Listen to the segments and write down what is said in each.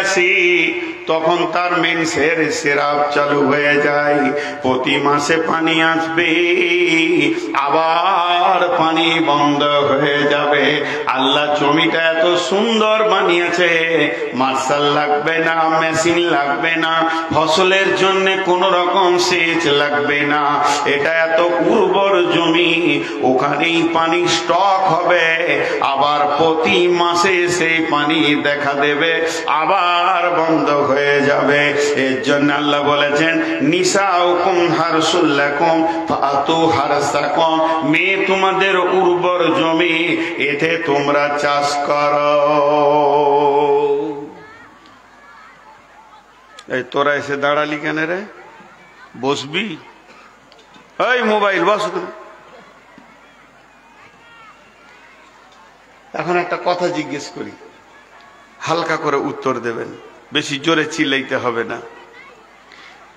আসি তখন তার মেন্সের সিরাপ চালু হয়ে যায়। প্রতি মাসে পানি আসবে, আবার পানি বন্ধ হয়ে যাবে। আল্লাহ জমিটা এত সুন্দর বানিয়েছে, মার্শাল লাগবে না, মেশিন লাগবে না, ফসলের জন্য কোন রকম সেচ লাগবে না। এটা এত উর্বর জমি, ওখানেই পানি স্টক হবে, আবার প্রতি মাসে সেই পানি দেখা দেবে, আবার বন্ধ হয়ে যাবে। এর জন্য আল্লাহ বলেছেন নিসাউকুম হারসুল লাকুম ফাতু হারসাকুম, মেয়ে তোমাদের উর্বর জমি, এতে তোমরা চাষ করো। এই তোরা এসে দাঁড়ালি কেন রে? বসবি? এই মোবাইল বস। এখন একটা কথা জিজ্ঞেস করি, হালকা করে উত্তর দেবেন, বেশি জোরে চিল্লাইতে হবে না।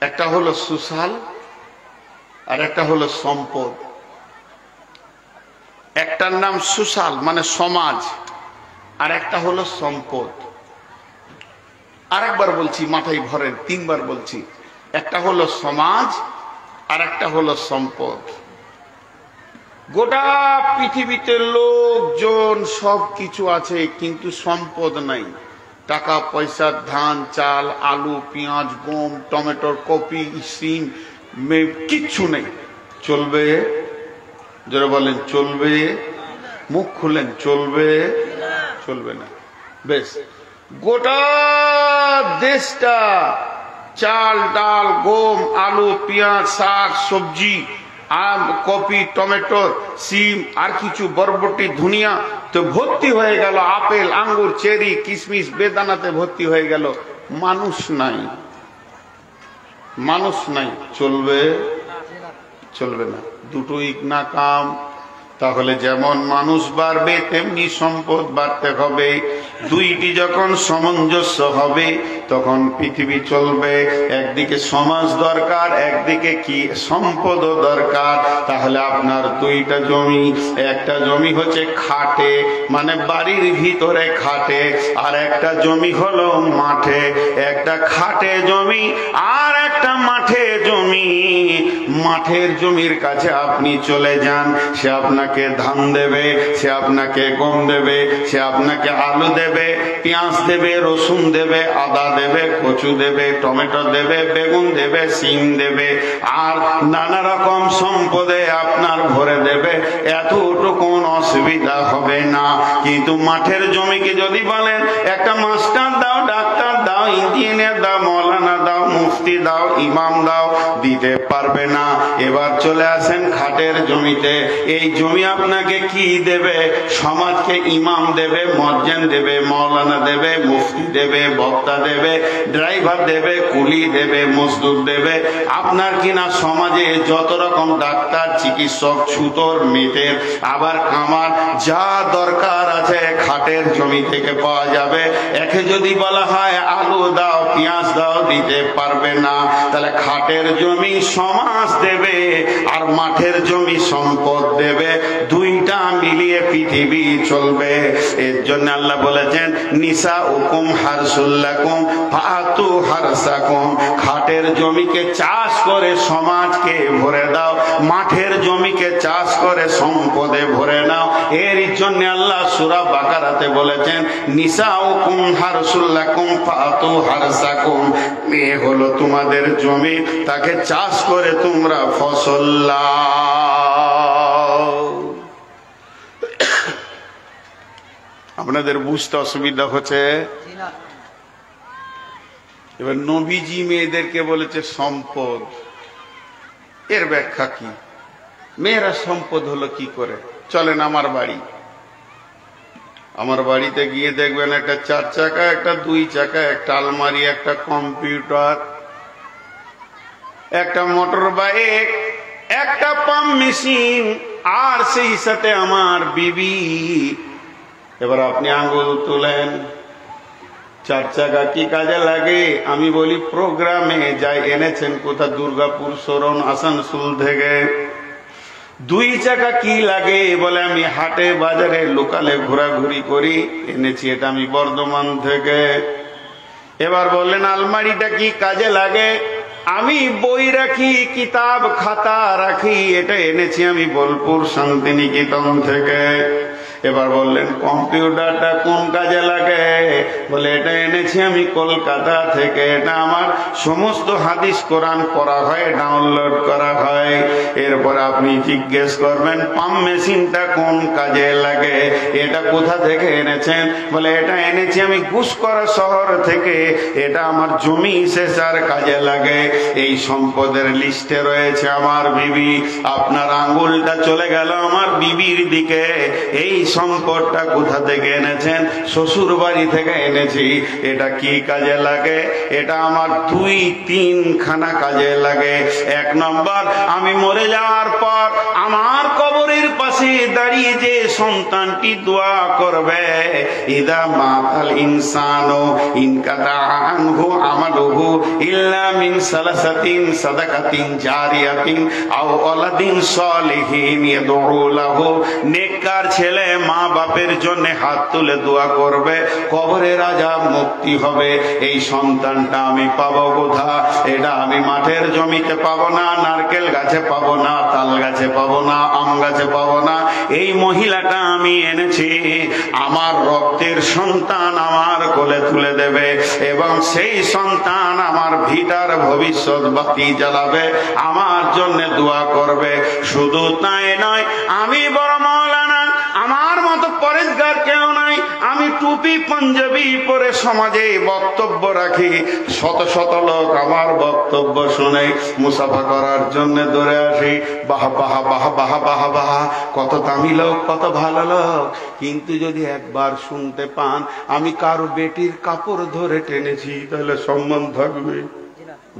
একটা হলো সুশাল আর একটা হলো সম্পদ। একটার নাম সুশাল মানে সমাজ, আর একটা হলো সম্পদ। আরেকবার বলছি, মাথায় ভরেন, 3 বার বলছি। একটা হলো সমাজ আর একটা হলো সম্পদ। গোটা পৃথিবীতে লোকজন সব কিছু আছে, কিন্তু সম্পদ নাই। টাকা পয়সা, ধান চাল, আলু পেঁয়াজ গম টমেটোর কপি সিম কিচ্ছু নেই। চলবে? যারা বলেন চলবে, মুখ খুলেন, চলবে? চলবে না। বেশ, গোটা দেশটা চাল ডাল গম আলু পেঁয়াজ শাক সবজি আম কপি টমেটো সিম আর কিছু বরবটি ধনিয়া তো ভর্তি হয়ে গেল, আপেল আঙ্গুর চেরি কিশমিশ বেদানাতে ভর্তি হয়ে গেল। মানুষ নাই, মানুষ নাই। চলবে? চলবে না। দুটোই না কাম। তাহলে যেমন মানুষ বাড়বে তেমনি সম্পদ বাড়তে হবে। দুইটি যখন সামঞ্জস্য হবে তখন পৃথিবী চলবে। একদিকে সমাজ দরকার, একদিকে কি সম্পদও দরকার। তাহলে আপনার দুইটা জমি, একটা জমি হচ্ছে খাটে মানে বাড়ির ভিতরে খাটে, আর একটা জমি হলো মাঠে। একটা খাটে জমি আর একটা মাঠে জমি। মাঠের জমির কাছে আপনি চলে যান, সে আপনাকে ধান দেবে, সে আপনাকে গম দেবে, সে আপনাকে আলু দেবে, পেঁয়াজ দেবে, রসুন দেবে, আদা দেবে, কচু দেবে, টমেটো দেবে, বেগুন দেবে, সিম দেবে, আর নানা রকম সম্পদে আপনার ভরে দেবে। এতটুকু অসুবিধা হবে না। কিন্তু মাঠের জমিকে যদি বলেন একটা মাস্টার দাও, ডাক্তার দাও, ইঞ্জিনিয়ার দাও, মৌলানা দাও, মুফতি দাও, ইমাম দাও, দিতে পারবে না। এবার চলে আসেন খাটের জমিতে। এই জমি আপনাকে কি দেবে? সমাজকে ইমাম দেবে, মজ্জেন দেবে, মৌলানা দেবে, মুফতি দেবে, বক্তা দেবে, ড্রাইভার দেবে, কুলি দেবে, মজদুর দেবে। আপনার কিনা সমাজে যত রকম ডাক্তার চিকিৎসক ছুতর মেটের আবার কামার যা দরকার আছে খাটের জমি থেকে পাওয়া যাবে। একে যদি বলা হয় আলু দাও পেঁয়াজ দাও, দিতে পারবে না। তাহলে খাটের জমি সমাজ দেবে আর মাঠের জমি সম্পদ দেবে। দুইটা মিলিয়ে পৃথিবী চলবে। এর জন্য আল্লাহ বলেছেন নিসাউকুম হারসুল লাকুম ফাতু হারসাকুম। খাটের জমিকে চাষ করে সমাজকে ভরে দাও, মাঠের জমিকে চাষ করে সম্পদে ভরে নাও। এর জন্য আল্লাহ সূরা বাকারাতে বলেছেন নিসাউকুম হারসুল লাকুম ফাতু হারসাকুম। মেয়ে হলো তোমাদের জমি, তাকে চাষ করে তোমরা ফসল লাও। আপনাদের বুঝতে অসুবিধা হচ্ছে? এবার নবীজি মেয়েদেরকে বলেছে সম্পদ। এর ব্যাখ্যা কি? মেয়েরা সম্পদ হলো কি করে? চলেন আমার বাড়ি, আমার বাড়িতে গিয়ে দেখবেন একটা 4 চাকা, একটা 2 চাকা, একটা আলমারি, একটা কম্পিউটার, একটা মোটর বাইক, একটা পাম্প মেশিন, আর সেই সাথে আমার বিবি। এবার আপনি আঙ্গুল তুলেন, 4 চাকা কি কাজে লাগে? আমি বলি প্রোগ্রামে যাই। এনেছেন কোথা? দুর্গাপুর শরণ আসানসোল থেকে। 2 চাকা কি লাগে? বলে আমি হাটে বাজারে লোকালে ঘোরাঘুরি করি, এনেছি এটা আমি বর্ধমান থেকে। এবার বললেন আলমারিটা কি কাজে লাগে? আমি বই রাখি, কিতাব খাতা রাখি, এটা এনেছি আমি বোলপুর শান্তিনিকেতন থেকে। এবার বললেন কম্পিউটারটা কোন কাজে লাগে? বলে এটা এনেছি আমি কলকাতা থেকে, এটা আমার সমস্ত হাদিস কোরআন পড়া হয়, ডাউনলোড করা হয়। এরপর আপনি জিজ্ঞেস করবেন পাম্প মেশিনটা কোন কাজে লাগে? এটা কোথা থেকে এনেছেন? বলে এটা এনেছি আমি গুসকরা শহর থেকে, এটা আমার জমি সেচার কাজে লাগে। এই সম্পদের লিস্টে রয়েছে আমার বিবি। আপনার আঙ্গুলটা চলে গেল আমার বিবির দিকে। এই সম্পদটা কোথা থেকে এনেছেন? শ্বশুর বাড়ি থেকে এনেছি। এটা কি কাজে লাগে? এটা আমার 2-3 খানা কাজে লাগে। 1 নম্বর, আমি মরে যাওয়ার পর আমার কবরের পাশে দাঁড়িয়ে যে সন্তানটি দোয়া করবে, ইদা মাতাল ইনসানু ইনকাতা আনহু আমালুহু ইল্লা মিন সালাসাতিন সাদাকাতিন জারিয়াতিন আও ওয়ালাদিন সালিহিন ইয়াদউ লাহু। নেককার ছেলে মা বাপের জন্য হাত তুলে দোয়া করবে, কবরের আযাব মুক্তি হবে। এই সন্তানটা আমি পাবো কোথা? এটা আমি মাঠের জমিতে পাবো না, নারকেল গাছে পাবো না, তাল গাছে পাবো না, আম গাছে পাবো না। এই মহিলাটা আমি এনেছি, আমার রক্তের সন্তান আমার কোলে তুলে দেবে এবং সেই সন্তান আমার ভিটার ভবিষ্যৎ বাতি জ্বালাবে, আমার জন্য দোয়া করবে। শুধু তাই নয়, আমি বড় মাওলানা, আমার মতো পরেশগার কেউ নাই। আমি টুপি পাঞ্জাবি পরে সমাজে বক্তব্য রাখি, শত শত লোক আমার বক্তব্য শুনে মুসাফা করার জন্য দৌড়ে আসি। বাহ বাহ বাহ বাহ বাহ বাহ, কত দামি লোক, কত ভালো লোক। কিন্তু যদি একবার শুনতে পান আমি কারো বেটির কাপড় ধরে টেনেছি, তাহলে সম্মান থাকবে?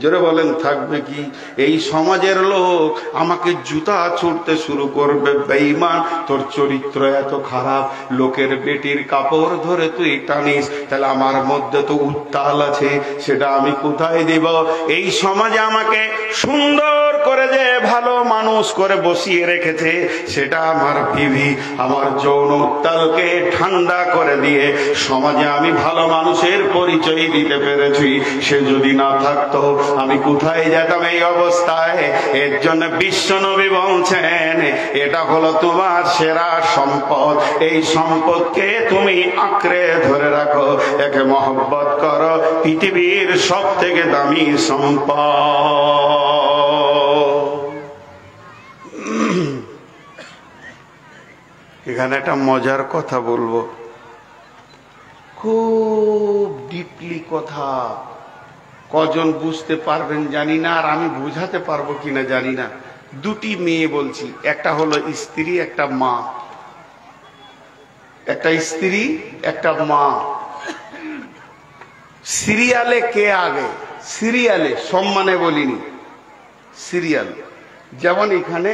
জোরে বলেন থাকবে কি? এই সমাজের লোক আমাকে জুতা ছুটতে শুরু করবে, বেঈমান তোর চরিত্র এত খারাপ, লোকের বেটির কাপড় ধরে তুই টানিস, তাহলে আমার মধ্যে তো উত্তাল আছে, সেটা আমি কোথায় দিব? এই সমাজে আমাকে সুন্দর করে যে ভালো মানুষ করে বসিয়ে রেখেছে, সেটা আমার বিবি। আমার যৌন উত্তালকে ঠান্ডা করে দিয়ে সমাজে আমি ভালো মানুষের পরিচয় দিতে পেরেছি। সে যদি না থাকতো আমি কোথায় যেতাম এই অবস্থায়? এর জন্য বিশ্বনবী বলছেন এটা হলো তোমার সেরা সম্পদ। এই সম্পদকে তুমি আঁকড়ে ধরে রাখো, একে মহব্বত করো, পৃথিবীর সব থেকে দামি সম্পদ। এখানে একটা মজার কথা বলবো, খুব ডিপলি কথা। কজন বুঝতে পারবেন জানি না, আর আমি বুঝাতে পারবো কিনা জানি না। 2টি মেয়ে বলছি, একটা হলো স্ত্রী, একটা মা। একটা স্ত্রী, একটা মা। সিরিয়ালে কে আগে? সিরিয়ালে, সম্মানে বলিনি, সিরিয়াল। যেমন এখানে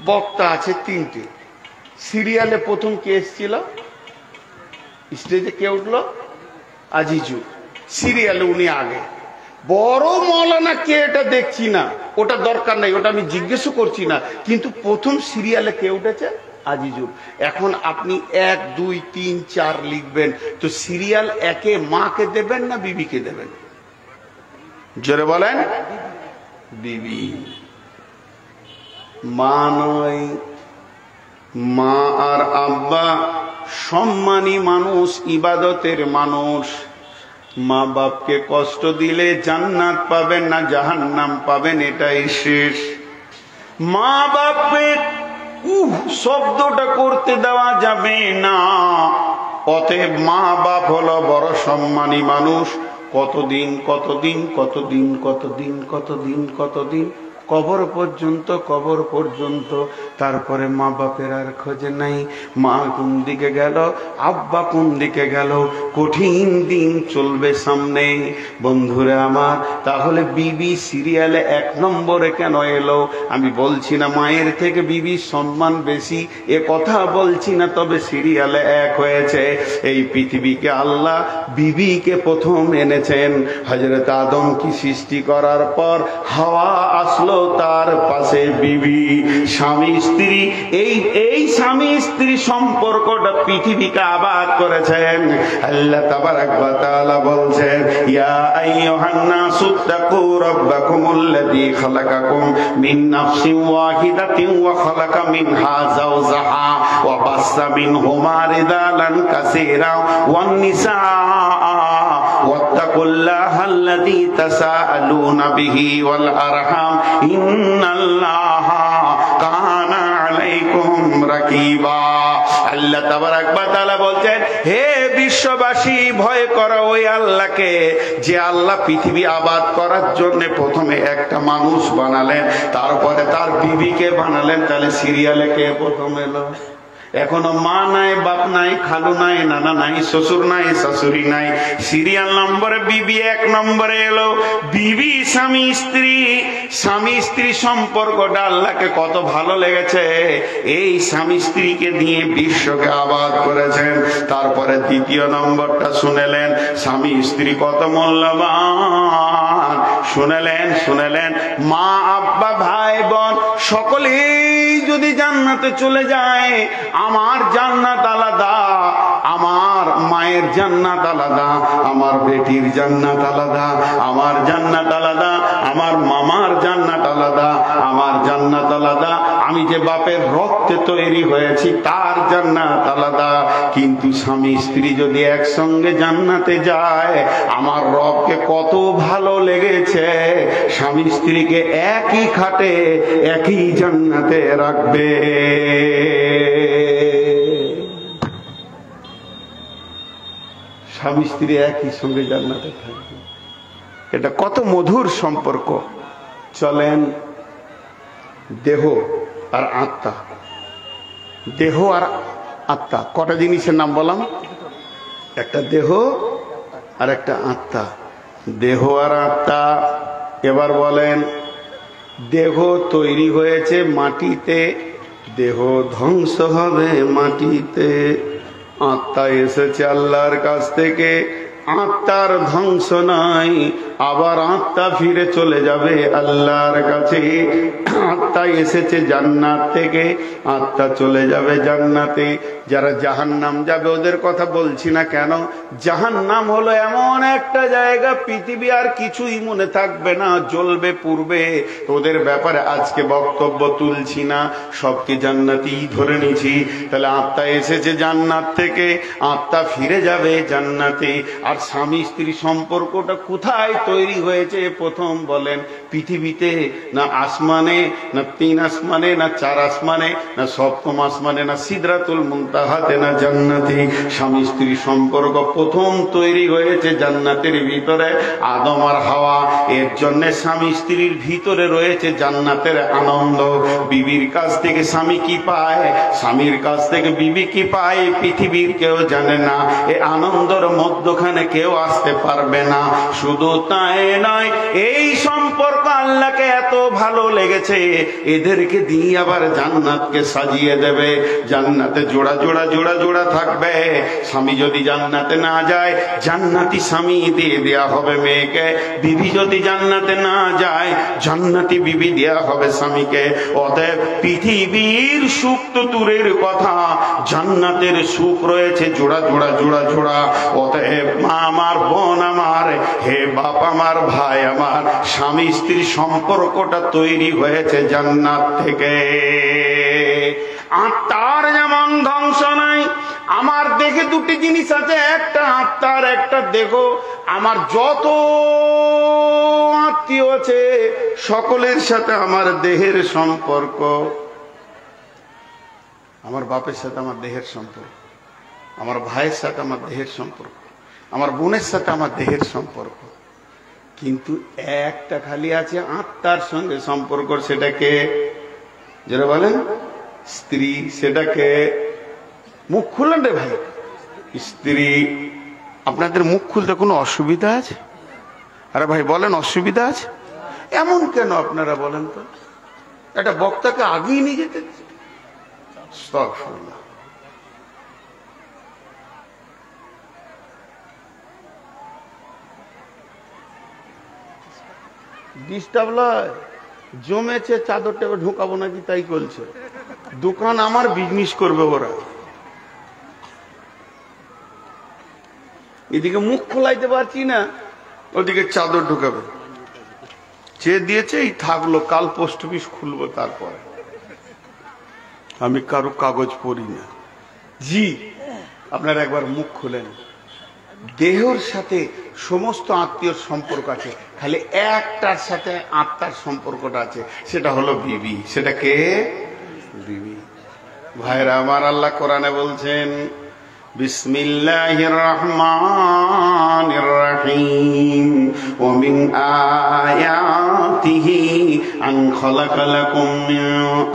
বক্তা আছে 3টে, সিরিয়ালে প্রথম কে এসেছিল? স্টেজে কে উঠলো? আজিজুর। সিরিয়ালে উনি আগে। বড় মৌলানা কে এটা দেখছি না, ওটা দরকার নাই, ওটা আমি জিজ্ঞেসও করছি না, কিন্তু প্রথম সিরিয়ালে কে উঠেছে? আজিজুর। এখন আপনি 1, 2, 3, 4 লিখবেন, তো সিরিয়াল 1-এ মাকে দেবেন না বিবিকে দেবেন? জোরে বলেন। বিবি, মা নয়। মা আর আব্বা সম্মানী মানুষ, ইবাদতের মানুষ। মা বাপকে কষ্ট দিলে জান্নাত পাবেন না জাহান্নাম পাবেন, এটাই শেষ। মা বাপকে শব্দটা করতে দেওয়া যাবে না। অতএব মা বাপ হলো বড় সম্মানী মানুষ। কতদিন কতদিন কতদিন কতদিন কতদিন কতদিন কবর পর্যন্ত, কবর পর্যন্ত। তারপরে মা বাপের আর খোঁজে নাই। মা কোন দিকে গেল, আব্বা কোন দিকে গেল, কঠিন দিন চলবে সামনে। বন্ধুরা আমার, তাহলে বিবি সিরিয়ালে 1 নম্বরে কেন এলো? আমি বলছি না মায়ের থেকে বিবির সম্মান বেশি, এ কথা বলছি না, তবে সিরিয়ালে 1 হয়েছে। এই পৃথিবীকে আল্লাহ বিবিকে প্রথম এনেছেন। হযরত আদম কি সৃষ্টি করার পর হাওয়া আসলো তার পাশে বিবি। স্বামী স্ত্রী, এই স্বামী স্ত্রী সম্পর্কটা পৃথিবীকে আবাদ করেছেন। আল্লাহ তাবারাক ওয়া তাআলা বলছেন, ইয়া আইয়ুহান নাসু তাকু রাব্বাকুমুল্লাযী খালাকাকুম মিন নাফসিন ওয়াহিদাতিন ওয়া খালাকা মিনহা যাওজাহা ওয়া বাসসা মিনহুমা রিজালান কাসীরা ওয়ান নিসা ওয়াত্তাকুল্লাহাল্লাযী তাসাআলুনা বিহি ওয়াল আরহাম ইন্নাল্লাহা কানা আলাইকুম রাকিবা। আল্লাহ তাবারাক ওয়া তাআলা বলছেন, হে বিশ্ববাসী, ভয় করো ওই আল্লাহকে যে আল্লাহ পৃথিবী আবাদ করার জন্য প্রথমে একটা মানুষ বানালেন, তারপরে তার বিবিকে বানালেন। তাহলে সিরিয়ালে কে প্রথম এলো? এখনো মা নাই, বাপ নাই, খালু নাই, নানা নাই, শ্বশুর নাই, শাশুড়ি নাই। সিরিয়াল নম্বরে বিবি এক নম্বরে এলো। বিবি স্বামী স্ত্রী, স্বামী স্ত্রী সম্পর্কটা আল্লাহকে কত ভালো লেগেছে। এই স্বামী স্ত্রীকে দিয়ে বিশ্বকে আবাদ করেছেন। তারপরে দ্বিতীয় নম্বরটা শুনেলেন, স্বামী স্ত্রী কত মূল্যবান। শুনেলেন মা, আব্বা, ভাই, বোন সকলেই যদি জান্নাতে চলে যায়, আমার জান্নাত আলাদা, আমার মায়ের জান্নাত আলাদা, আমার বেটির জান্নাত আলাদা, আমার জান্নাত আলাদা, আমার মামার জান্নাত আলাদা, আমার জান্নাত আলাদা, আমি যে বাপের রক্তে তৈরি হয়েছি তার জান্নাত আলাদা। কিন্তু স্বামী স্ত্রী যদি একসঙ্গে জান্নাতে যায়, আমার রবকে কত ভালো লেগেছে স্বামী স্ত্রীকে একই খাটে একই জান্নাতে রাখবে। স্বামী স্ত্রী একই সঙ্গে জান্নাতে থাকবে, এটা কত মধুর সম্পর্ক। চলেন, দেহ আর আত্মা, দেহ আর আত্মা কটা জিনিসের নাম বললাম? একটা দেহ আর একটা আত্মা। দেহ আর আত্মা। এবার বলেন, দেহ তৈরি হয়েছে মাটিতে, দেহ ধ্বংস হবে মাটিতে। আত্মা এসেছে আল্লাহর কাছ থেকে, আত্মার ধ্বংস নাই, আবার আত্মা ফিরে চলে যাবে আল্লাহর কাছে। আত্মা এসেছে জান্নাত থেকে, আত্মা চলে যাবে জান্নাতে। যারা জাহান্নাম যাবে ওদের কথা বলছি না, কেন? জাহান্নাম হলো এমন একটা জায়গা, পৃথিবী আর কিছুই মনে থাকবে না, জ্বলবে পুড়বে। ওদের ব্যাপারে আজকে বক্তব্য তুলছি না, সবকে জান্নাতি ধরে নিছি। তাহলে আত্মা এসেছে জান্নাত থেকে, আত্মা ফিরে যাবে জান্নাতে। আর স্বামী স্ত্রী সম্পর্কটা কোথায় তৈরি হয়েছে? প্রথম বলেন, পৃথিবীতে না আসমানে, না তিন আসমানে, না চার আসমানে, না সপ্তম আসমানে, না সিদরাতুল মুনতাহাতে, না জান্নাতে। স্বামী স্ত্রী সম্পর্ক প্রথম তৈরি হয়েছে জান্নাতের ভিতরে, আদম আর হাওয়া। এর জন্য স্বামী স্ত্রীর ভিতরে রয়েছে জান্নাতের আনন্দ। বিবির কাছ থেকে স্বামী কি পায়, স্বামীর কাছ থেকে বিবি কি পায়, পৃথিবীর কেউ জানে না। এই আনন্দের মধ্যখানে কেউ আসতে পারবে না। শুধু তাই নয়, এই সম্পর্ক আল্লাহকে এত ভালো লেগেছে, এদেরকে দিয়ে আবার জান্নাতকে সাজিয়ে দেবে। জান্নাতে জোড়া জোড়া জোড়া জোড়া থাকবে। স্বামী যদি জান্নাতে না যায়, জান্নাতি স্বামী দিয়ে দেয়া হবে মেয়েকে। বিবি যদি জান্নাতে না যায়, জান্নাতি বিবি দেয়া হবে স্বামীকে। অতএব পৃথিবীর সুখ তো দূরের কথা, জান্নাতের সুখ রয়েছে জোড়া জোড়া জোড়া জোড়া। অতএব মা আমার, বোন আমার, হে বাপ আমার, ভাই আমার, স্বামী স্ত্রী সম্পর্কটা তৈরি হয়েছে জান্নাত থেকে। আত্মার যেমন ধ্বংস নাই, আমার দেহে দুটি জিনিস আছে, একটা আত্মার একটা দেহ। আমার যত আত্মীয় আছে সকলের সাথে আমার দেহের সম্পর্ক। আমার বাপের সাথে আমার দেহের সম্পর্ক, আমার ভাইয়ের সাথে আমার দেহের সম্পর্ক, আমার বোনের সাথে আমার দেহের সম্পর্ক। কিন্তু একটা খালি আছে আত্মার সঙ্গে সম্পর্ক, সেটাকে যারা বলেন স্ত্রী। সেটাকে মুখ খুললেন রে ভাই, স্ত্রী। আপনাদের মুখ খুলতে কোনো অসুবিধা আছে? আরে ভাই বলেন, অসুবিধা আছে? এমন কেন আপনারা বলেন তো? একটা বক্তাকে আগেই নিয়ে যেতে ডিস্টার্ব নয়। জমেছে, চাদরটা ঢুকাবো নাকি তাই করছে। দোকান আমার, বিজনেস করবে ওরা। এদিকে মুখ খোলাইতে পারছি না, ওদিকে চাদর ঢুকাবে। চেয়ে দিয়েছে, এই থাকলো, কাল পোস্ট অফিস খুলবো। তারপরে আমি কারো কাগজ পড়ি না। জি, আপনারা একবার মুখ খুলেন। দেহর সাথে সমস্ত আত্মীয় সম্পর্ক আছে, খালি একটার সাথে আত্মার সম্পর্কটা আছে, সেটা হলো বিবি। সেটা কে? বিবি। ভাইরা আমার, আল্লাহ কোরআনে বলছেন, বিসমিল্লাহির রহমানির রহিম, ওয়া মিন আয়াতিহি আন খালাকা লাকুম মিন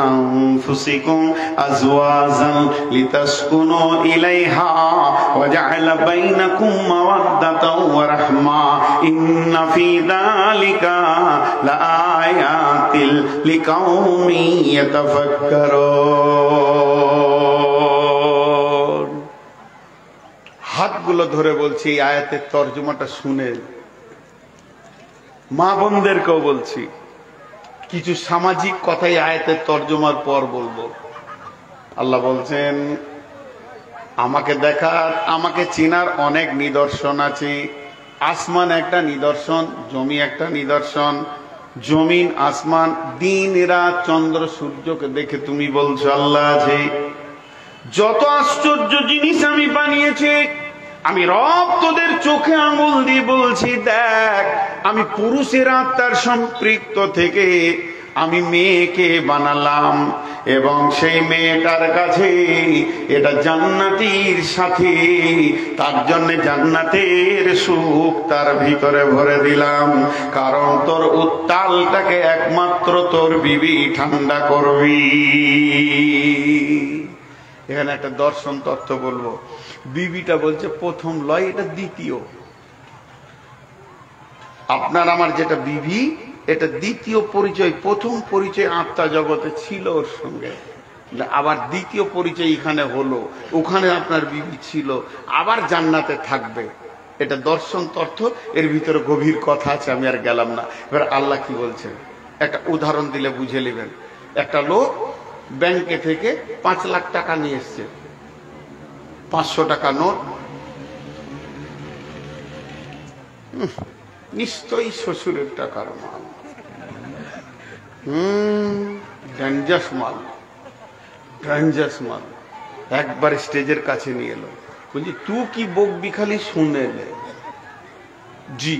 আনফুসিকুম আজওয়াজান লিতাসকুনু ইলাইহা ওয়া জাআলা বাইনাকুম মাওয়াদ্দাতাও ওয়া রাহমা ইন্না ফি যালিকা লাআয়াতিল লিকাউমিন ইয়াতাফাক্কারুন। হাতগুলো ধরে বলছি, এই আয়াতের তর্জমাটা শুনে মা বোনদেরকেও বলছি, কিছু সামাজিক কথাই আয়াতের তর্জমার পর বলবো। আল্লাহ বলছেন, আমাকে দেখার, আমাকে চেনার অনেক নিদর্শন আছে। আসমান একটা নিদর্শন, জমি একটা নিদর্শন। জমিন, আসমান, দিন রাত, চন্দ্র সূর্যকে দেখে তুমি বলছো আল্লাহ আছে। যত আশ্চর্য জিনিস আমি বানিয়েছি, আমি রব তোদের চোখে আঙুল দিয়ে বলছি, দেখ, আমি পুরুষের আত্মার সম্পৃক্ত থেকে আমি মেয়েকে বানালাম, এবং সেই মেয়েটার কাছে এটা জান্নাতীর সাথে, তার জন্য জান্নাতের সুখ তার ভিতরে ভরে দিলাম। কারণ তোর উত্তালটাকে একমাত্র তোর বিবি ঠান্ডা করবি। এখানে একটা দর্শন তত্ত্ব বলবো। বিবিটা বলছে প্রথম লয়, এটা দ্বিতীয়। আপনার আমার যেটা বিবি, এটা দ্বিতীয় পরিচয়। প্রথম পরিচয় আত্মা জগতে ছিল ওর সঙ্গে, আবার দ্বিতীয় পরিচয় এখানে হলো। ওখানে আপনার বিবি ছিল, আবার জান্নাতে থাকবে। এটা দর্শন তত্ত্ব, এর ভিতরে গভীর কথা আছে, আমি আর গেলাম না। এবার আল্লাহ কি বলছেন, একটা উদাহরণ দিলে বুঝে নেবেন। একটা লোক ব্যাংকে থেকে 5 লাখ টাকা নিয়ে এসছে, 500 টাকা নোট। নিশ্চয়ই শ্বশুরের টাকার মাল, ডেঞ্জাস মাল, ডেঞ্জাস মাল। একবার স্টেজের কাছে নিয়ে এলো, বলছি তুই কি বকবি, খালি শুনে নে। জি,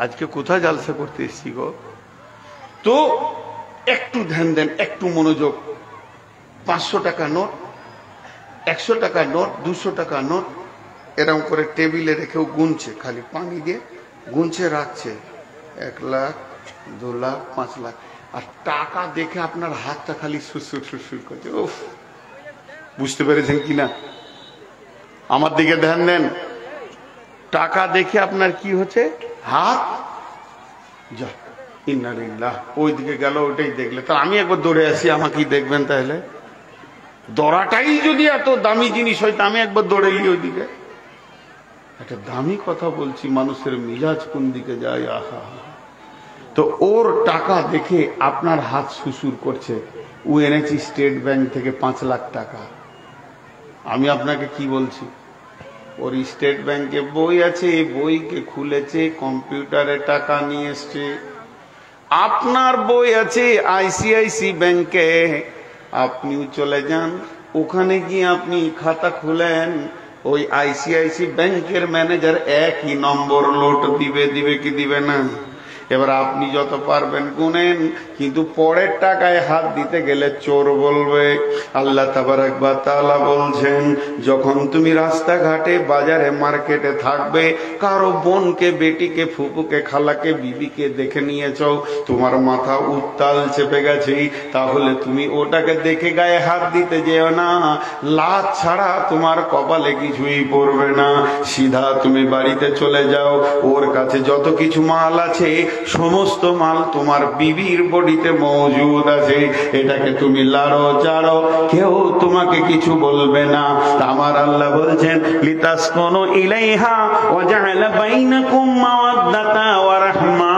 আজকে কোথায় জালসা করতে এসছি গো? তো একটু ধ্যান দেন, একটু মনোযোগ। 500 টাকা নোট, 100 টাকা নোট, 200 টাকা নোট এরকম করে টেবিলে রেখেও গুনছে, খালি পানি দিয়ে গুনছে রাখছে। 1 লাখ, 2 লাখ, 5 লাখ। আর টাকা দেখে আপনার হাতটা খালি সুসুর সুসুর করছে। উফ, বুঝতে পেরেছেন কিনা? আমার দিকে ধ্যান দেন। টাকা দেখে আপনার কি হচ্ছে? হাত যা, ইন্নালিল্লাহ। ওই দিকে গেল, ওইটাই দেখলে। তা আমি একবার দৌড়ে আসি, আমাকেই দেখবেন তাহলে? দৌড়াটাই যদি এত দামি জিনিস হয়, তা আমি একবার দৌড়ে গিয়ে ওইদিকে। একটা দামি কথা বলছি, মানুষের মিজাজ কোন দিকে যায়। আহা, তো ওর টাকা দেখে আপনার হাত সুসুর করছে। ও এনেছি স্টেট ব্যাংক থেকে 5 লাখ টাকা। আমি আপনাকে কি বলছি, ওর স্টেট ব্যাংকে বই আছে, বইকে খুলেছে, কম্পিউটারে টাকা নিয়ে এসছে। আপনার বই আছে ICIC ব্যাংকে, আপনিও চলে যান, ওখানে গিয়ে আপনি খাতা খুলেন। ওই ICIC ব্যাংকের ম্যানেজার একই নম্বর লোট দিবে কি দিবে না? এবার আপনি যত পারবেন গুনেন, কিন্তু পরের টাকায় হাত দিতে গেলে চোর বলবে। আল্লাহ তাবারক ওয়া তাআলা বলছেন, যখন তুমি রাস্তাঘাটে, বাজারে, মার্কেটে থাকবে, কারো বোনকে, বেটিকে, ফুপুকে, খালাকে, বিবিকে দেখে নিয়েছ, তোমার মাথা উত্তাল চেপে গেছে, তাহলে তুমি ওটাকে দেখে গায়ে হাত দিতে যেও না। লাত ছাড়া তোমার কপালে কিছুই পড়বে না। সিধা তুমি বাড়িতে চলে যাও, ওর কাছে যত কিছু মাল আছে সমস্ত মাল তোমার বিবির বডিতে মজুদ আছে, এটাকে তুমি লাড়ো চাড়ো, কেউ তোমাকে কিছু বলবে না। আমার আল্লাহ বলছেন লিতাসকুনু ইলাইহা ওয়া জাআলা বাইনাকুম মাওয়াদ্দাতা ওয়া রাহমা,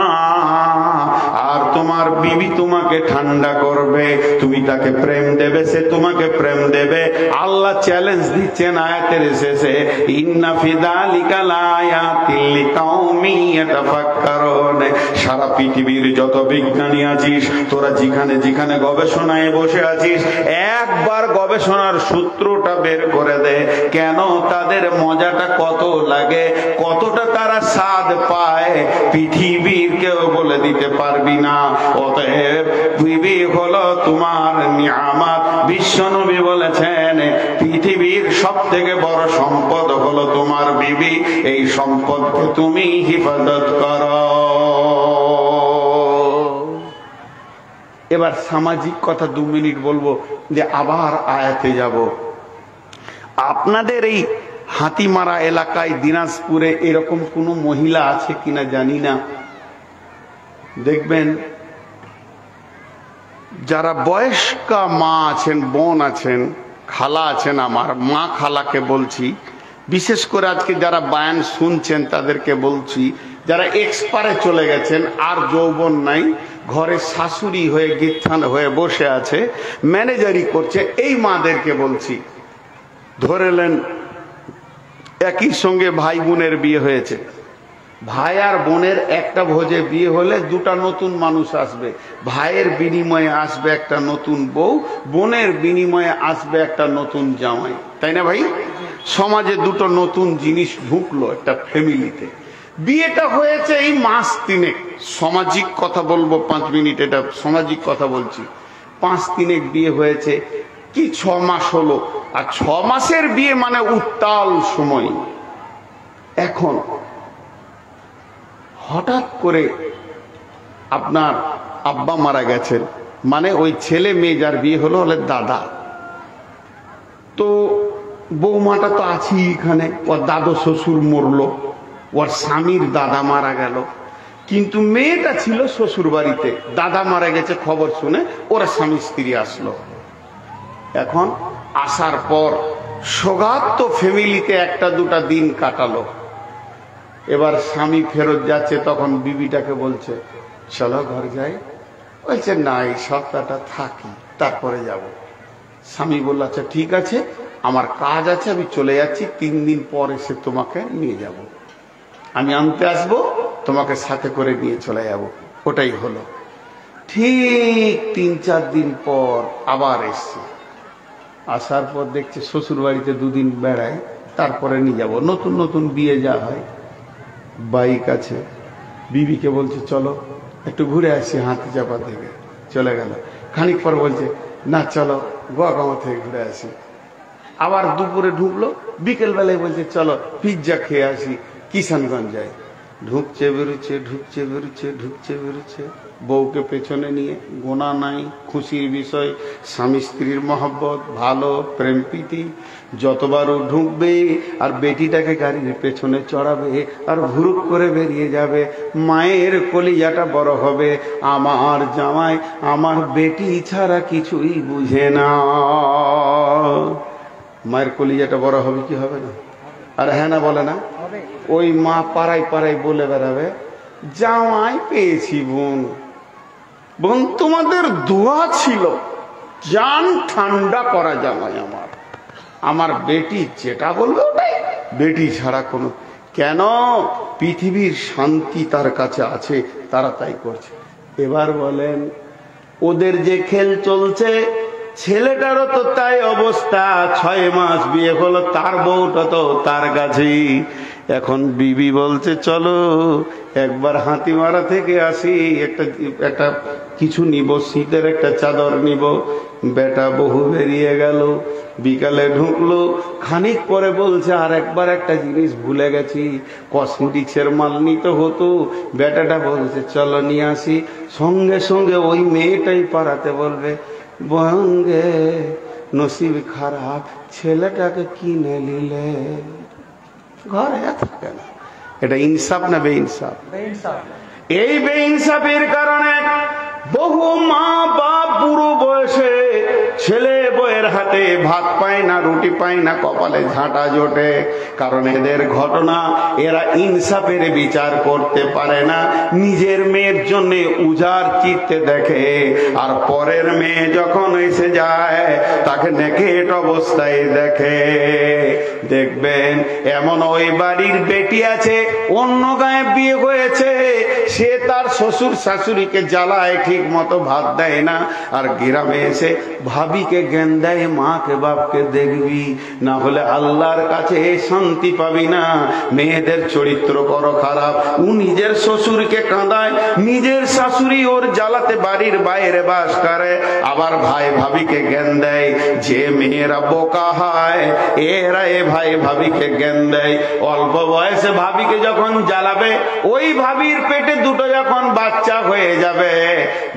আর তোমার বিবি তোমাকে ঠান্ডা করবে, তুমি তাকে প্রেম দেবে, সে তোমাকে প্রেম দেবে। আল্লাহ চ্যালেঞ্জ দিচ্ছেন আয়াতের শেষে, ইন্না ফি যালিকা লায়াতিল লিকাউমিন ইয়াতাফাক্কারুন। সারা পৃথিবীর যত বিজ্ঞানী আছিস, তোরা যেখানে যেখানে গবেষণায় বসে আছিস, একবার গবেষণার সূত্রটা বের করে দে, কেন তাদের মজাটা কত লাগে, কতটা তারা স্বাদ পায়, পৃথিবীর কেউ বলে দিতে পারবি না। অতএব বিবি হলো তোমার নিয়ামত। বিশ্বনবী বলেছেন পৃথিবীর সব থেকে বড় সম্পদ হলো তোমার বিবি, এই সম্পদকে তুমি হিফাজত করো। এবার সামাজিক কথা 2 মিনিট বলবো, যে আবার আয়াতে যাব। আপনাদের এই হাতিমারা এলাকায় দিনাজপুরে এরকম কোন মহিলা আছে কিনা জানি না, দেখবেন যারা বয়স্কা মা আছেন, বোন আছেন, খালা আছেন, আমার মা খালাকে বলছি, বিশেষ করে আজকে যারা বায়ান শুনছেন তাদেরকে বলছি, যারা এক্সপারে চলে গেছেন, আর যৌবন নাই, ঘরে শাশুড়ি হয়ে গিত্থান হয়ে বসে আছে, ম্যানেজারি করছে, এই মাদেরকে বলছি, ধরেলেন একই সঙ্গে ভাই বোনের বিয়ে হয়েছে, ভাই আর বোনের একটা ভোজে বিয়ে হলে 2টা নতুন মানুষ আসবে, ভাইয়ের বিনিময়ে আসবে একটা নতুন বউ, বোনের বিনিময়ে আসবে একটা নতুন জামাই, তাই না ভাই? সমাজে 2টো নতুন জিনিস ঢুকলো একটা ফ্যামিলিতে। বিয়েটা হয়েছে এই মাস 3, সামাজিক কথা বলবো 5 মিনিট, এটা সামাজিক কথা বলছি। 5 3 বিয়ে হয়েছে কি 6 মাস হলো, আর 6 মাসের বিয়ে মানে উত্তাল সময়। এখন হঠাৎ করে আপনার আব্বা মারা গেছেন, মানে ওই ছেলে মেয়ে যার বিয়ে হলো হলে দাদা, তো বৌমাটা তো আছি এখানে, ওর দাদু শ্বশুর মরলো, ওর স্বামীর দাদা মারা গেল, কিন্তু মেয়েটা ছিল শ্বশুর বাড়িতে, দাদা মারা গেছে খবর শুনে ওরা স্বামী স্ত্রী আসলো। এখন আসার পর সোগাত তো ফ্যামিলিতে 1-2টা দিন কাটালো। এবার স্বামী ফেরত যাচ্ছে, তখন বিবিটাকে বলছে চলো ঘর যাই, বলছে না এই সপ্তাহটা থাকি তারপরে যাব। স্বামী বলল আচ্ছা ঠিক আছে, আমার কাজ আছে, আমি চলে যাচ্ছি, 3 দিন পর এসে তোমাকে নিয়ে যাব, আমি আনতে আসবো, তোমাকে সাথে করে নিয়ে চলে যাব। ওটাই হলো। ঠিক 3-4 দিন পর আবার এসছে, আসার পর দেখছে শ্বশুর বাড়িতে 2 দিন বেড়ায়, তারপরে নিয়ে যাব। নতুন নতুন বিয়ে যা হয়, বাইক আছে, বিবিকে বলছে চলো একটু ঘুরে আসি হাতি চাপা থেকে, চলে গেল। খানিক পর বলছে না চলো গোয়াগাঁও থেকে ঘুরে আসি, আবার দুপুরে ঢুকলো, বিকেল বেলায় বলছে চলো পিৎজা খেয়ে আসি, কিষানগঞ্জ যাই। ঢুকছে বেরোচ্ছে, ঢুকছে বেরোচ্ছে, ঢুকছে বেরোচ্ছে, বউকে পেছনে নিয়ে, গোনা নাই, খুশির বিষয়, স্বামী স্ত্রীর মহব্বত, ভালো প্রেম প্রীতি। যতবারও ঢুকবে আর বেটিটাকে গাড়ির পেছনে চড়াবে আর ভুরুক করে বেরিয়ে যাবে, মায়ের কলিজাটা বড় হবে, আমার জামাই আমার বেটি ছাড়া কিছুই বুঝে না। মায়ের কলিজাটা বড় হবে কি হবে না? আর হ্যাঁ না বলে না? ওই মা পাড়ায় পাড়ায় বলে বেড়াবে জামাই পেয়েছি বোন, বোন তোমাদের দোয়া ছিল, জান ঠান্ডা করা জামাই আমার, আমার বেটি যেটা বলবে ওটাই, বেটি ছাড়া কোনো। কেন? পৃথিবীর শান্তি তার কাছে আছে, তারা তাই করছে। এবার বলেন ওদের যে খেল চলছে, ছেলেটারও তো তাই অবস্থা, 6 মাস বিয়ে হলো, তার বউটা তো তার কাছেই। এখন বিবি বলছে চলো একবার হাতিমারা থেকে আসি, একটা কিছু নিব, শীতের একটা চাদর নিব। বেটা বহু বেরিয়ে গেল, বিকালে ঢুকলো, খানিক পরে বলছে আর একবার একটা জিনিস ভুলে গেছি, কসমেটিক্সের মাল নিতে হতো। বেটাটা বলছে চলো নিয়ে আসি, সঙ্গে সঙ্গে ওই মেয়েটাই পাড়াতে বলবে বঙ্গে নসিব খারাপ, ছেলেটাকে কিনে নিলে, ঘরে থাকে না। এটা ইনসাফ না বেইনসাফ? এই বেইনসাফির কারণে বহু মা বাপ বুড়ো বয়সে ছেলে বউয়ের হাতে ভাত পায় না, রুটি পায় না, কপালে ঝাঁটা জোটে। কারণ এদের ঘটনা, এরা ইনসাফের বিচার করতে পারে না। নিজের মেয়ের জন্য উজাড় চিত্তে দেখে, আর পরের মেয়ে যখন এসে যায় তাকে নেকেট অবস্থায় দেখে। দেখবেন এমন ওই বাড়ির বেটি আছে, অন্য গায়ে বিয়ে হয়েছে, সে তার শ্বশুর শাশুড়িকে জ্বালায়, ঠিক মতো ভাত দেয় না, আর গ্রামে এসে ভাবিকে জ্ঞান দেয়, মাকে বাপকে দেখবি, না হলে আল্লাহর কাছে শান্তি পাবি না। মেয়েদের চরিত্র বড় খারাপ। ও নিজের শ্বশুরকে কাঁদায়, নিজের শাশুড়ি ওর জ্বালাতে বাড়ির বাইরে বাস করে, আবার ভাই ভাবিকে জ্ঞান দেয়। যে মেয়েরা বোকা হয় এরা এ ভাই ভাবিকে জ্ঞান দেয়। অল্প বয়সে ভাবিকে যখন জ্বালাবে, ওই ভাবির পেটে দুটো যখন বাচ্চা হয়ে যাবে,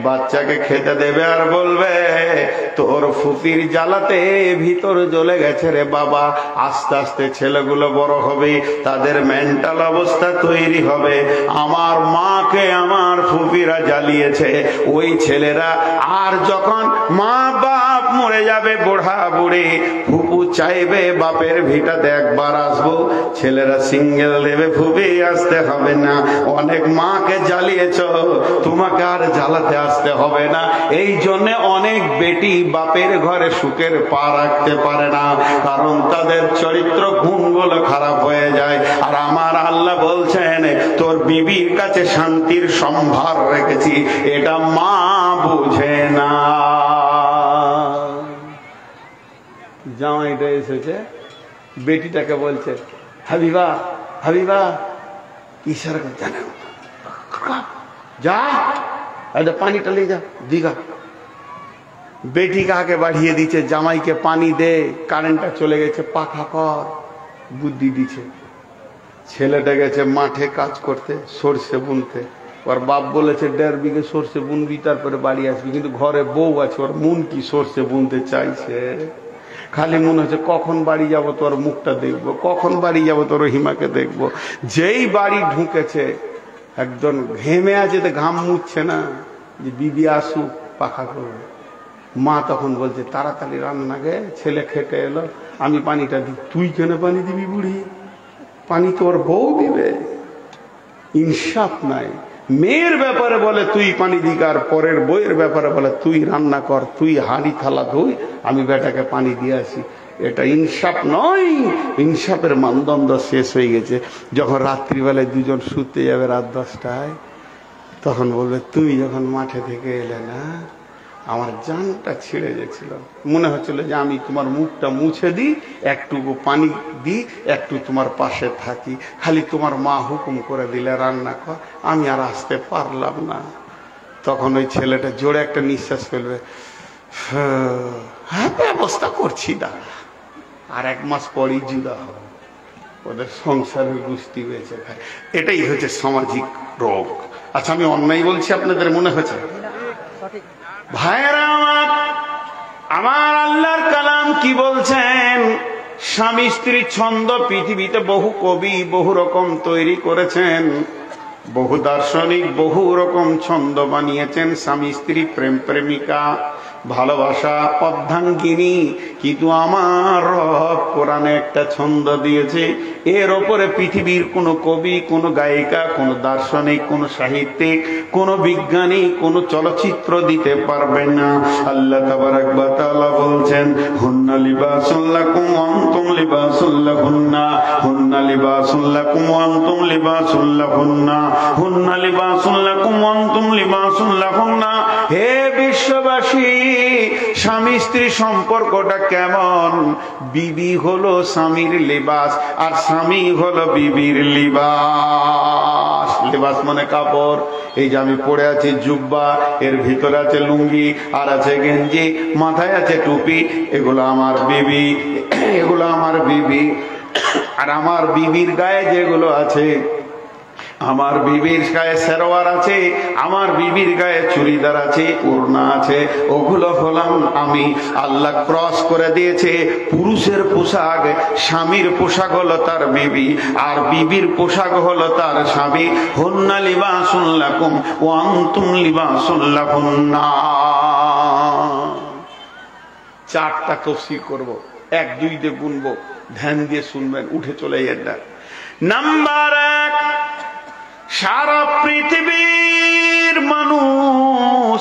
বাচ্চাকে খেতে দেবে আর বলবে তোর ফুপির জ্বালাতে ভিতর জ্বলে গেছে রে বাবা। আস্তে আস্তে ছেলেগুলো বড় হবে, তাদের মেন্টাল অবস্থা তৈরি হবে, আমার মাকে আমার ফুপিরা জ্বালিয়েছে। ওই ছেলেরা আর যখন মা বাপ মরে যাবে, বুড়া বুড়ি, ফুপু চাইবে বাপের ভিটাতে একবার আসবো, ছেলেরা সিঙ্গেল দেবে, ফুপি আসতে হবে না, অনেক মাকে জ্বালিয়েছ, তোমাকে আর জ্বালাতে আসতে হবে না। এই জন্য অনেক বেটি বাপের ঘরে সুখের পা রাখতে পারে না, কারণ তাদের চরিত্র গুণগুলো খারাপ হয়ে যায়। আর আমার আল্লাহ বলছেন তোর বিবির কাছে শান্তির সম্ভার রেখেছি, এটা মা বুঝে না। জামাইটা এসেছে, বেটিটাকে বলছে হাবিবা হাবিবা, ইশারা করে জানে যা পানিটা নিয়ে যা দিঘা। বেটিকে আগে বাড়িয়ে দিচ্ছে, জামাইকে পানি দে, কারেন্টটা চলে গেছে, পাখা কর, বুদ্ধি দিচ্ছে। ছেলেটা গেছে মাঠে কাজ করতে, সর্ষে বুনতে। ওর বাপ বলেছে 1.5 বিঘে সর্ষে বুনবি, তারপরে বাড়ি আসবি। কিন্তু ঘরে বউ আছে, ওর মন কি সর্ষে বুনতে চাইছে, খালি মনে হচ্ছে কখন বাড়ি যাব তোর মুখটা দেখবো, কখন বাড়ি যাব তোর হিমাকে দেখবো। যেই বাড়ি ঢুকেছে, একজন ঘেমে আছে, তো ঘাম মুছছে না, যে বিবি আসুক পাখা করবে। মা তখন বলছে তাড়াতাড়ি রান্না গে, ছেলে খেটে এলো, আমি পানিটা দিই। তুই কেন পানি দিবি বুড়ি, পানি তোর বউ দিবে। ইনসাফ নাই। মেয়ের ব্যাপারে বলে তুই পানি দিক, আর পরের বইয়ের ব্যাপারে বলে তুই রান্না কর, তুই হাঁড়ি থালা ধুই, আমি বেটাকে পানি দিয়ে আসি। এটা ইনসাফ নয়। ইনসাফের মানদণ্ড শেষ হয়ে গেছে। যখন রাত্রিবেলায় দুজন শুতে যাবে রাত 10টায়, তখন বলবে তুই যখন মাঠে থেকে এলে না, আমার জানটা ছিঁড়ে গেছিল, মনে হচ্ছিল যে আমি তোমার মুখটা মুছে দিই, একটুকু পানি দিই, একটু তোমার পাশে থাকি, খালি তোমার মা হুকুম করে দিলে রান্না কর, আমি আর আসতে পারলাম না। তখন ওই ছেলেটা জোরে একটা নিঃশ্বাস ফেলবে, হ্যাঁ ব্যবস্থা করছি না, আর 1 মাস পরই জুদা হবে, ওদের সংসারের গুষ্টি বেঁচে খায়। এটাই হচ্ছে সামাজিক রোগ। আচ্ছা, আমি অন্যায় বলছি আপনাদের মনে হচ্ছে? ভাইয়েরা আমার, আমার আল্লাহর কালাম কি বলছেন? স্বামী স্ত্রী ছন্দ পৃথিবীতে বহু কবি বহু রকম তৈরি করেছেন, বহু দার্শনিক বহু রকম ছন্দ বানিয়েছেন। স্বামী স্ত্রী, প্রেম প্রেমিকা, ভালোবাসা, অর্ধাঙ্গিনী। কিন্তু আমার রব কোরআনে একটা ছন্দ দিয়েছে, এর ওপরে পৃথিবীর কোন কবি, কোন গায়িকা, কোন দার্শনিক, কোন সাহিত্যিক, কোন বিজ্ঞানী, কোন চলচ্চিত্র দিতে পারবে না। আল্লাহ তাবারাক ওয়া তাআলা বলছেন, হুন্না লিবাসুল লাকুম ওয়া আনতুম লিবাসুল লাহুন্না, হুন্না লিবাসুল লাকুম ওয়া আনতুম লিবাসুল লাহুন্না, হুন্না লিবাসুল লাকুম ওয়া আনতুম লিবাসুল লাহুন্না। হে বিশ্ববাসী, স্বামী স্ত্রী সম্পর্কটা কেমন? বিবি হলো স্বামীর লিবাস, আর স্বামী হলো বিবির লিবাস। লিবাস মানে কাপড়। এই যে আমি পরে আছি জুব্বা, এর ভিতরে আছে লুঙ্গি, আর আছে গেঞ্জি, মাথায় আছে টুপি, এগুলো আমার বিবি, এগুলো আমার বিবি। আর আমার বিবির গায়ে যেগুলো আছে আমার বিবির গায়ে সেরওয়ার আছে, আমার বিবির গায়ে চুড়িদার আছে, ওড়না আছে, ওগুলো হলাম আমি। আল্লাহ ক্রস করে দিয়েছে। পুরুষের পোশাক, স্বামীর পোশাক হলো তার বিবি, আর বিবির পোশাক হলো তার স্বামী। হুন্না লিবাসুন লাকুম ওয়া আনতুম লিবাসুন লাহুন্না। চারটা তফসির করব, 1 2 দিয়ে গুনবো, ধ্যান দিয়ে শুনবেন, উঠে চলে যান। নাম্বার 1, সারা পৃথিবীর মানুষ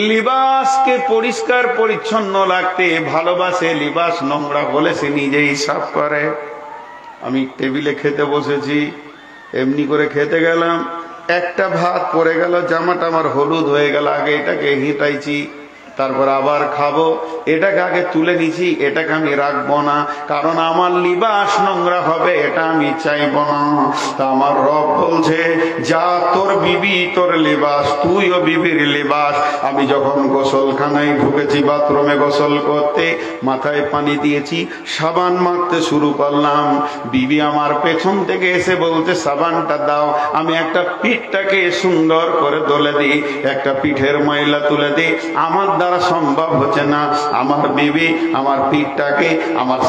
লিবাসকে পরিষ্কার পরিচ্ছন্ন রাখতে ভালোবাসে। লিবাস নোংরা হলে সে নিজেই সাফ করে। আমি টেবিলে খেতে বসেছি, এমনি করে খেতে গেলাম, একটা ভাত পড়ে গেল, জামাটা আমার হলুদ হয়ে গেল, আগে এটাকে হিঁটাইছি, তারপর আবার খাবো, এটাকে আগে তুলে নিছি, এটাকে আমি রাখবো না, কারণ আমার লিবাস নোংরা হবে, এটা আমি চাইবো না। তা আমার রব বলছে, যা তোর বিবি তোর লিবাস, তুইও বিবির লিবাস। আমি যখন গোসলখানায় ঢুকেছি, বাথরুমে গোসল করতে, মাথায় পানি দিয়েছি, সাবান মাখতে শুরু করলাম, বিবি আমার পেছন থেকে এসে বলতে, সাবানটা দাও। আমি একটা পিঠটাকে সুন্দর করে দলে দিই, একটা পিঠের ময়লা তুলে দিই। আমার দ্বারা সম্ভব হচ্ছে না, আমার বিবি আমার পিঠটাকে আমার